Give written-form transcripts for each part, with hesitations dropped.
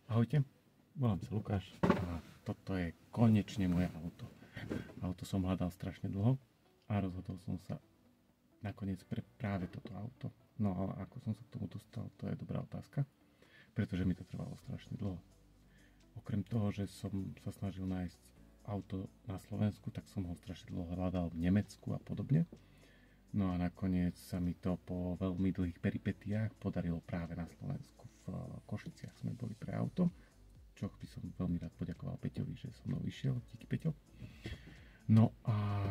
Ahojte, volám sa Lukáš a toto je konečne moje auto. Auto som hľadal strašne dlho a rozhodol som sa nakoniec pre práve toto auto. No ale ako som sa k tomu dostal, to je dobrá otázka, pretože mi to trvalo strašne dlho. Okrem toho, že som sa snažil nájsť auto na Slovensku, tak som ho strašne dlho hľadal v Nemecku a podobne. No a nakoniec sa mi to po veľmi dlhých peripetiách podarilo práve na Slovensku. V Košiciach sme boli pre auto, čo by som veľmi rád poďakoval Peťovi, že so mnou išiel. Díky, Peťo. No a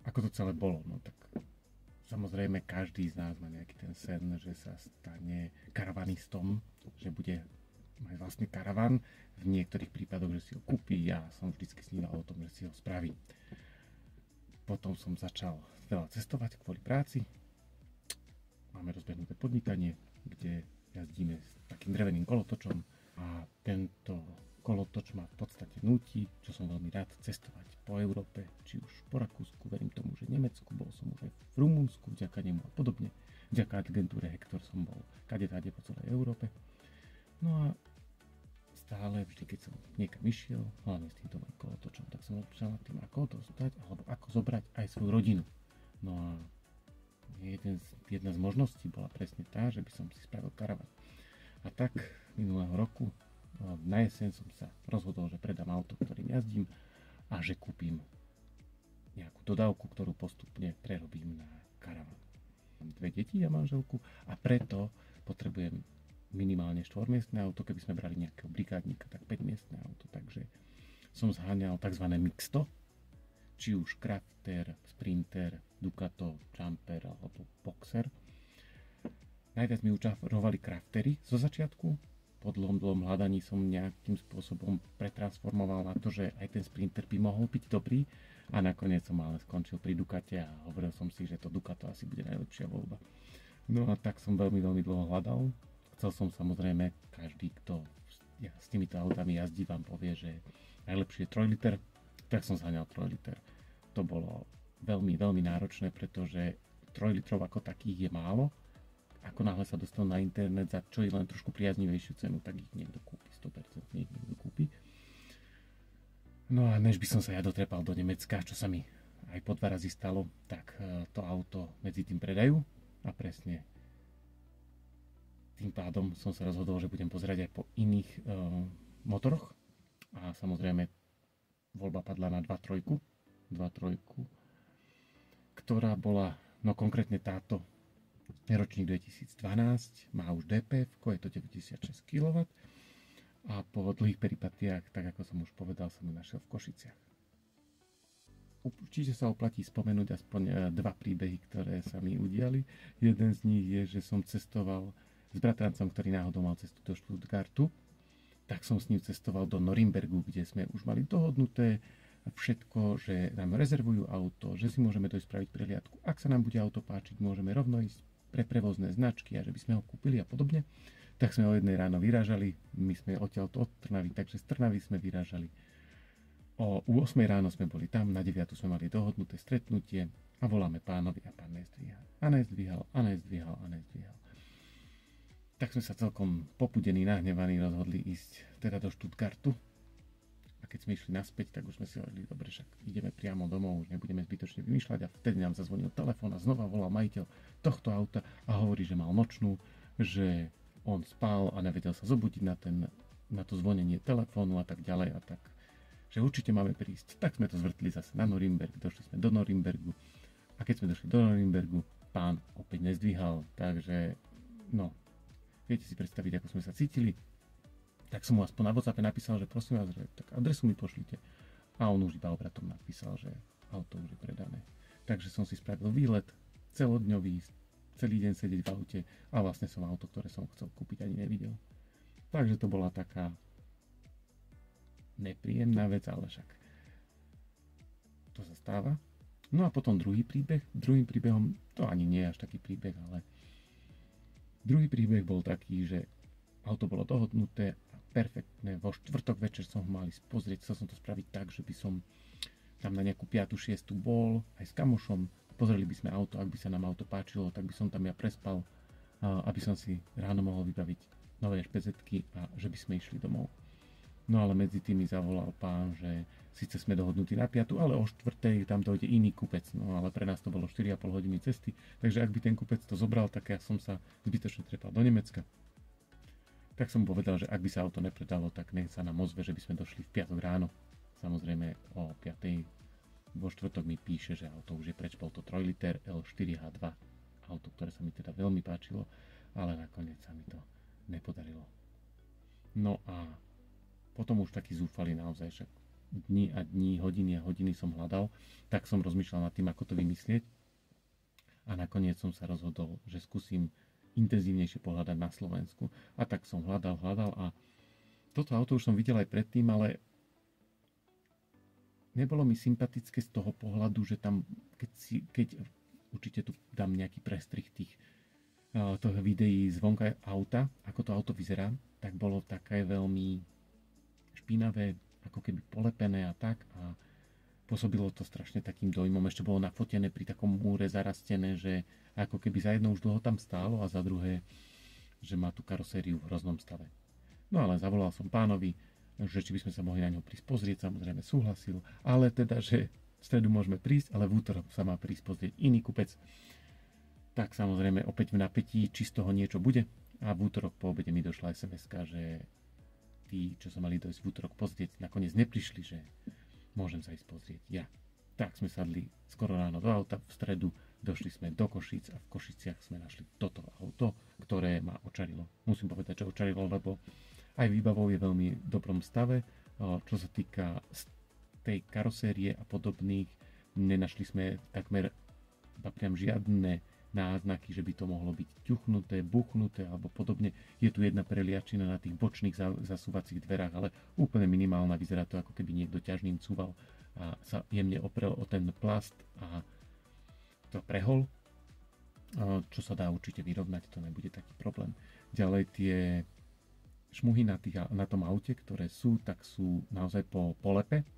ako to celé bolo? No tak samozrejme každý z nás má nejaký ten sen, že sa stane karavanistom, že bude mať vlastne karavan. V niektorých prípadoch, že si ho kúpi. Ja som vždycky sníval o tom, že si ho spraví. Potom som začal veľa cestovať kvôli práci. Máme rozbehnuté podnikanie, kde jazdíme s takým dreveným kolotočom a tento kolotoč ma v podstate núti, čo som veľmi rád, cestovať po Európe, či už po Rakúsku, verím tomu, že Nemecku, bol som už aj v Rumunsku, vďaka nemu a podobne. Vďaka agentúre Hector som bol kadetáde po celej Európe. No a stále vždy, keď som niekam išiel, hlavne s týmto mojím kolotočom, tak som rozmýšľal nad tým, ako to zobrať, alebo ako zobrať aj svoju rodinu. No a jedna z možností bola presne tá, že by som si spravil karavan. A tak minulého roku na jeseň som sa rozhodol, že predám auto, ktorým jazdím a že kúpim nejakú dodávku, ktorú postupne prerobím na karavan. Mám 2 deti a manželku a preto potrebujem minimálne 4-miestne auto, keby sme brali nejakého brigádnika, tak 5-miestne auto, takže som zháňal tzv. Mixto, či už Crafter, Sprinter, Ducato, Jumper alebo Boxer. Najviac mi učarovali Craftery zo začiatku, po dlhom hľadaní som nejakým spôsobom pretransformoval na to, že aj ten Sprinter by mohol byť dobrý a nakoniec som ale skončil pri Ducate a hovoril som si, že to Ducato asi bude najlepšia voľba. No a tak som veľmi dlho hľadal. Chcel som samozrejme, každý, kto s týmito autami jazdí, vám povie, že najlepšie je 3 liter, tak som zháňal 3 liter. To bolo veľmi náročné, pretože 3 litrov ako takých je málo. Ako náhle sa dostal na internet za čo je len trošku priaznivejšiu cenu, tak ich niekto kúpi, 100% ich niekto kúpi. No a než by som sa ja dotrepal do Nemecka, čo sa mi aj po 2 razy stalo, tak to auto medzi tým predajú a presne tým pádom som sa rozhodol, že budem pozerať aj po iných motoroch a samozrejme voľba padla na 2.3, ktorá bola, no konkrétne táto, ročník 2012, má už DPF, je to 96 kW a po dlhých peripatiách, tak ako som už povedal, som ju našiel v Košiciach. Určite sa oplatí spomenúť aspoň 2 príbehy, ktoré sa mi udiali. Jeden z nich je, že som cestoval s bratrancom, ktorý náhodou mal cestu do Stuttgartu, tak som s ním cestoval do Norimbergu, kde sme už mali dohodnuté všetko, že nám rezervujú auto, že si môžeme dojsť spraviť prehliadku. Ak sa nám bude auto páčiť, môžeme rovno ísť pre prevozné značky a že by sme ho kúpili a podobne. Tak sme o 1 ráno vyrážali, my sme odtiaľto od Trnavy, takže z Trnavy sme vyrážali. O 8 ráno sme boli tam, na 9 sme mali dohodnuté stretnutie a voláme pánovi a pán nezdvíhal. Tak sme sa celkom popudení, nahnevaní rozhodli ísť teda do Stuttgartu. A keď sme išli naspäť, tak už sme si hovorili, dobre, však ideme priamo domov, už nebudeme zbytočne vymýšľať. A vtedy nám zazvonil telefón a znova volal majiteľ tohto auta a hovorí, že mal nočnú, že on spal a nevedel sa zobudiť na to zvonenie telefónu a tak ďalej a tak. Že určite máme prísť. Tak sme to zvrtli zase na Norimberg, došli sme do Norimbergu a keď sme došli do Norimbergu, pán opäť nezdvíhal, takže no, viete si predstaviť, ako sme sa cítili. Tak som mu aspoň na WhatsAppe napísal, že prosím vás, že tak adresu mi pošlite. A on už iba obratom napísal, že auto už je predané. Takže som si spravil výlet, celodňový, celý deň sedieť v aute a vlastne som auto, ktoré som chcel kúpiť, ani nevidel. Takže to bola taká nepríjemná vec, ale však to sa stáva. No a potom druhý príbeh. Druhým príbehom, to ani nie je až taký príbeh, ale druhý príbeh bol taký, že auto bolo dohodnuté a perfektné. Vo štvrtok večer som ho mali pozrieť. Chcel som to spraviť tak, že by som tam na nejakú 5. 6. bol aj s kamošom. Pozreli by sme auto, ak by sa nám auto páčilo, tak by som tam ja prespal, aby som si ráno mohol vybaviť nové špezetky a že by sme išli domov. No ale medzi tým mi zavolal pán, že síce sme dohodnutí na 5, ale o 4 tam dojde iný kupec. No ale pre nás to bolo 4,5 hodiny cesty, takže ak by ten kupec to zobral, tak ja som sa zbytočne trepal do Nemecka. Tak som mu povedal, že ak by sa auto nepredalo, tak nech sa nám ozve, že by sme došli v piatok ráno. Samozrejme o 5. vo štvrtok mi píše, že auto už je preč, bol to 3 liter L4H2. Auto, ktoré sa mi teda veľmi páčilo, ale nakoniec sa mi to nepodarilo. No a potom už taký zúfalý naozaj, však dni a dní, hodiny a hodiny som hľadal, tak som rozmýšľal nad tým, ako to vymyslieť. A nakoniec som sa rozhodol, že skúsim intenzívnejšie pohľadať na Slovensku. A tak som hľadal a toto auto už som videl aj predtým, ale nebolo mi sympatické z toho pohľadu, že tam, keď určite tu dám nejaký prestrih toho videí zvonka auta, ako to auto vyzerá, tak bolo také veľmi špinavé, ako keby polepené a tak a pôsobilo to strašne takým dojmom. Ešte bolo nafotené pri takom múre zarastené, že ako keby za jedno už dlho tam stálo a za druhé, že má tú karosériu v hroznom stave. No ale zavolal som pánovi, že či by sme sa mohli na ňo prísť pozrieť, samozrejme súhlasil, ale teda, že v stredu môžeme prísť, ale v útorok sa má prísť pozrieť iný kupec. Tak samozrejme opäť v napätí, či z toho niečo bude. A v útorok po obede mi došla SMS-ka, že tí, čo sa mali dojsť v útorok pozrieť, nakoniec neprišli, že môžem sa ísť pozrieť ja. Tak sme sadli skoro ráno do auta, v stredu došli sme do Košíc a v Košiciach sme našli toto auto, ktoré ma očarilo. Musím povedať, že očarilo, lebo aj výbavou je v veľmi dobrom stave. Čo sa týka tej karosérie a podobných, nenašli sme takmer priam žiadne náznaky, že by to mohlo byť ťuchnuté, buchnuté alebo podobne. Je tu jedna preliačina na tých bočných zasúvacích dverách, ale úplne minimálna. Vyzerá to, ako keby niekto ťažným cúval a sa jemne oprel o ten plast a to prehol, čo sa dá určite vyrovnať, to nebude taký problém. Ďalej tie šmuhy na tom aute, ktoré sú, tak sú naozaj po polepe.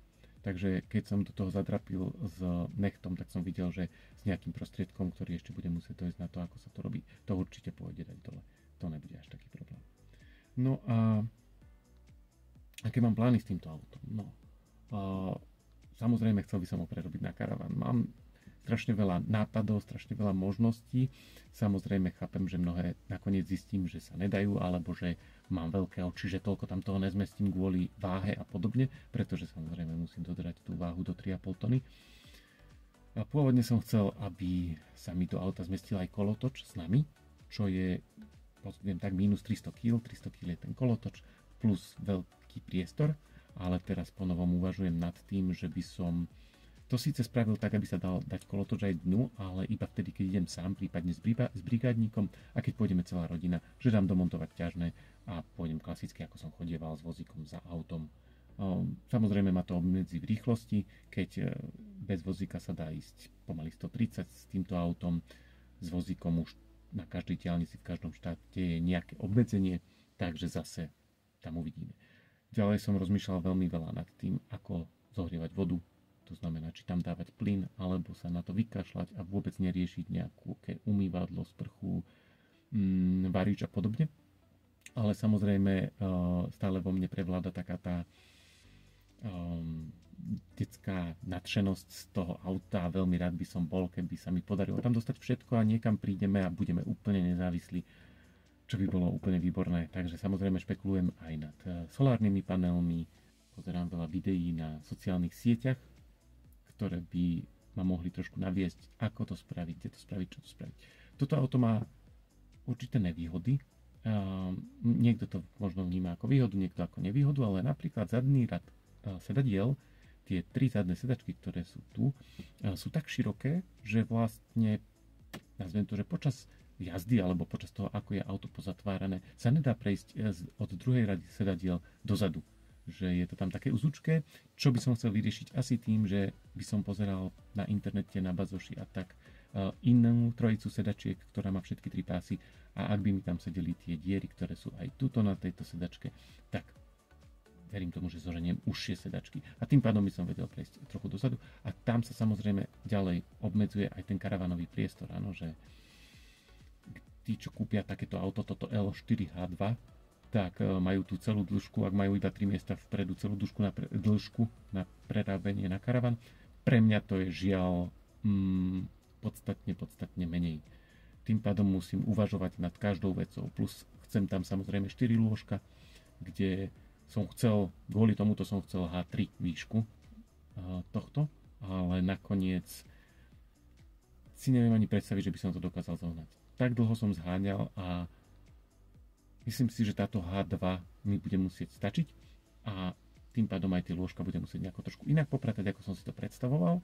Takže keď som do toho zadrapil s nechtom, tak som videl, že s nejakým prostriedkom, ktorý ešte bude musieť dojsť na to, ako sa to robí, to určite pôjde dať dole. To nebude až taký problém. No a aké mám plány s týmto autom? No, samozrejme chcel by som ho prerobiť na karavan. Mám strašne veľa nápadov, strašne veľa možností. Samozrejme chápem, že mnohé nakoniec zistím, že sa nedajú, alebo že mám veľké oči, že toľko tam toho nezmestím kvôli váhe a podobne, pretože samozrejme musím dodržať tú váhu do 3,5 tony. A pôvodne som chcel, aby sa mi do auta zmestil aj kolotoč s nami, čo je, poviem tak, minus 300 kg. 300 kg je ten kolotoč plus veľký priestor, ale teraz ponovom uvažujem nad tým, že by som to síce spravil tak, aby sa dal dať kolotoč aj dnu, ale iba vtedy, keď idem sám, prípadne s brigádnikom a keď pôjdeme celá rodina, že dám domontovať ťažné a pôjdem klasicky, ako som chodieval s vozíkom za autom. Samozrejme ma to obmedzí v rýchlosti, keď bez vozíka sa dá ísť pomaly 130 s týmto autom, s vozíkom už na každej diaľnici v každom štáte je nejaké obmedzenie, takže zase tam uvidíme. Ďalej som rozmýšľal veľmi veľa nad tým, ako zohrievať vodu. To znamená, či tam dávať plyn, alebo sa na to vykašľať a vôbec neriešiť nejaké umývadlo, sprchu, varič a podobne. Ale samozrejme stále vo mne prevláda taká tá detská nadšenosť z toho auta. Veľmi rád by som bol, keby sa mi podarilo tam dostať všetko a niekam prídeme a budeme úplne nezávislí, čo by bolo úplne výborné. Takže samozrejme špekulujem aj nad solárnymi panelmi, pozerám veľa videí na sociálnych sieťach, ktoré by ma mohli trošku naviesť, ako to spraviť, kde to spraviť, čo to spraviť. Toto auto má určité nevýhody. Niekto to možno vníma ako výhodu, niekto ako nevýhodu, ale napríklad zadný rad sedadiel, tie 3 zadné sedačky, ktoré sú tu, sú tak široké, že vlastne, nazvem to, že počas jazdy alebo počas toho, ako je auto pozatvárané, sa nedá prejsť od druhej rady sedadiel dozadu. Že je to tam také uzučké, čo by som chcel vyriešiť asi tým, že by som pozeral na internete, na bazoši a tak inú trojicu sedačiek, ktorá má všetky 3 pásy a ak by mi tam sedeli tie diery, ktoré sú aj tuto na tejto sedačke, tak verím tomu, že zoženiem užšie sedačky a tým pádom by som vedel prejsť trochu dozadu a tam sa samozrejme ďalej obmedzuje aj ten karavanový priestor, áno, že tí, čo kúpia takéto auto, toto L4H2, tak majú tú celú dĺžku, ak majú iba 3 miesta vpredu, celú dĺžku na prerábenie na karavan. Pre mňa to je žiaľ podstatne menej. Tým pádom musím uvažovať nad každou vecou. Plus chcem tam samozrejme 4 lôžka, kde som chcel, kvôli tomuto som chcel H3 výšku tohto, ale nakoniec si neviem ani predstaviť, že by som to dokázal zohnať. Tak dlho som zháňal a myslím si, že táto H2 mi bude musieť stačiť a tým pádom aj tie lôžka budem musieť nejako trošku inak popratať, ako som si to predstavoval.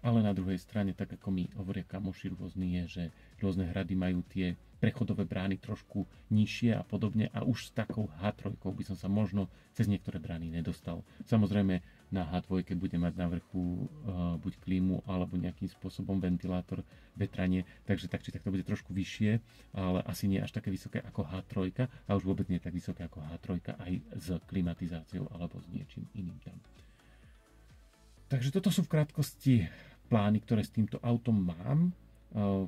Ale na druhej strane, tak ako mi hovoria kamoši rôzni, je, že rôzne hrady majú tie prechodové brány trošku nižšie a podobne a už s takou H3 by som sa možno cez niektoré brány nedostal. Samozrejme na H2 bude mať na vrchu buď klímu alebo nejakým spôsobom ventilátor, vetranie, takže tak či tak to bude trošku vyššie, ale asi nie až také vysoké ako H3 a už vôbec nie tak vysoké ako H3 aj s klimatizáciou alebo s niečím iným tam. Takže toto sú v krátkosti plány, ktoré s týmto autom mám.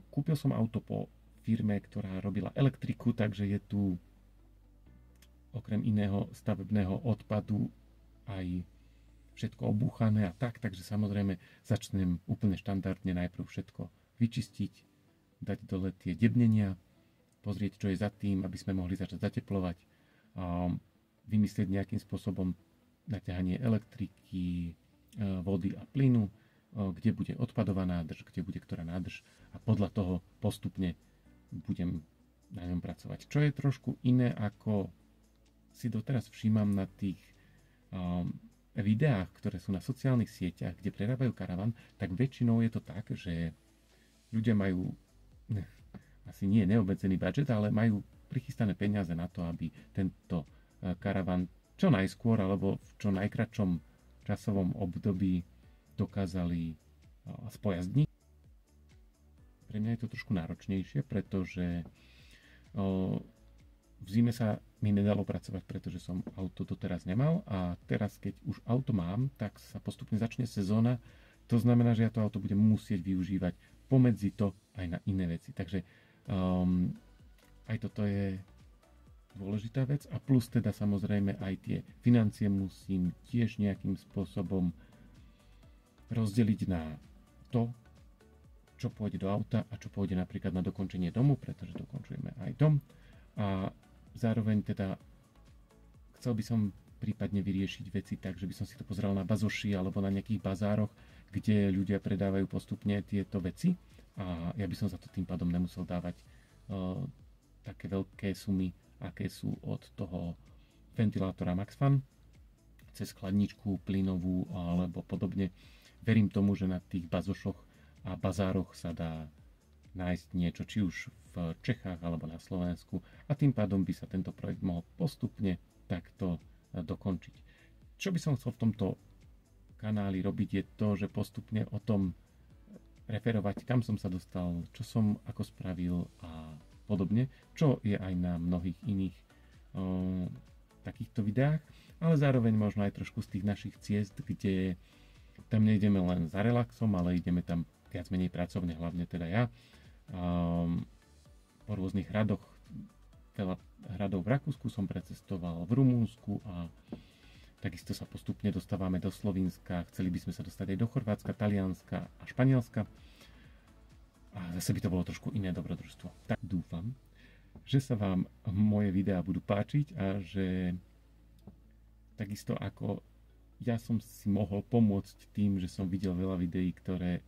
Kúpil som auto po firme, ktorá robila elektriku, takže je tu okrem iného stavebného odpadu aj všetko obúchané a tak, takže samozrejme začnem úplne štandardne najprv všetko vyčistiť, dať dole tie debnenia, pozrieť, čo je za tým, aby sme mohli začať zateplovať, vymyslieť nejakým spôsobom naťahanie elektriky, vody a plynu, kde bude odpadová nádrž, kde bude ktorá nádrž a podľa toho postupne budem na ňom pracovať. Čo je trošku iné, ako si doteraz všímam na tých videách, ktoré sú na sociálnych sieťach, kde prerábajú karavan, tak väčšinou je to tak, že ľudia majú asi nie neobmedzený budget, ale majú prichystané peniaze na to, aby tento karavan čo najskôr alebo v čo najkratšom časovom období dokázali spojazdniť. Pre mňa je to trošku náročnejšie, pretože v zime sa mi nedalo pracovať, pretože som auto doteraz nemal a teraz, keď už auto mám, tak sa postupne začne sezóna. To znamená, že ja to auto budem musieť využívať pomedzi to aj na iné veci. Takže aj toto je dôležitá vec a plus teda samozrejme aj tie financie musím tiež nejakým spôsobom rozdeliť na to, čo pôjde do auta a čo pôjde napríklad na dokončenie domu, pretože dokončujeme aj dom a zároveň teda chcel by som prípadne vyriešiť veci tak, že by som si to pozeral na bazoši alebo na nejakých bazároch, kde ľudia predávajú postupne tieto veci a ja by som za to tým pádom nemusel dávať také veľké sumy, aké sú od toho ventilátora MaxFan cez chladničku plynovú alebo podobne. Verím tomu, že na tých bazošoch a bazároch sa dá nájsť niečo, či už v Čechách alebo na Slovensku a tým pádom by sa tento projekt mohol postupne takto dokončiť. Čo by som chcel v tomto kanáli robiť je to, že postupne o tom referovať, kam som sa dostal, čo som ako spravil a podobne, čo je aj na mnohých iných takýchto videách, ale zároveň možno aj trošku z tých našich ciest, kde tam nejdeme len za relaxom, ale ideme tam viac menej pracovne, hlavne teda ja. Po rôznych hradoch, veľa hradov v Rakúsku som precestoval, v Rumúnsku a takisto sa postupne dostávame do Slovinska, chceli by sme sa dostať aj do Chorvátska, Talianska a Španielska. A zase by to bolo trošku iné dobrodružstvo. Tak dúfam, že sa vám moje videá budú páčiť a že takisto ako ja som si mohol pomôcť tým, že som videl veľa videí, ktoré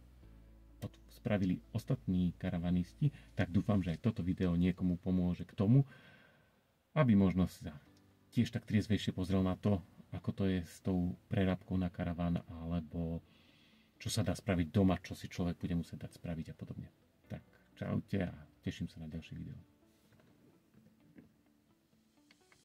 spravili ostatní karavanisti, tak dúfam, že aj toto video niekomu pomôže k tomu, aby možno sa tiež tak triezvejšie pozrel na to, ako to je s tou prerábkou na karavan alebo čo sa dá spraviť doma, čo si človek bude musieť dať spraviť a podobne. Tak, čaute a teším sa na ďalšie video.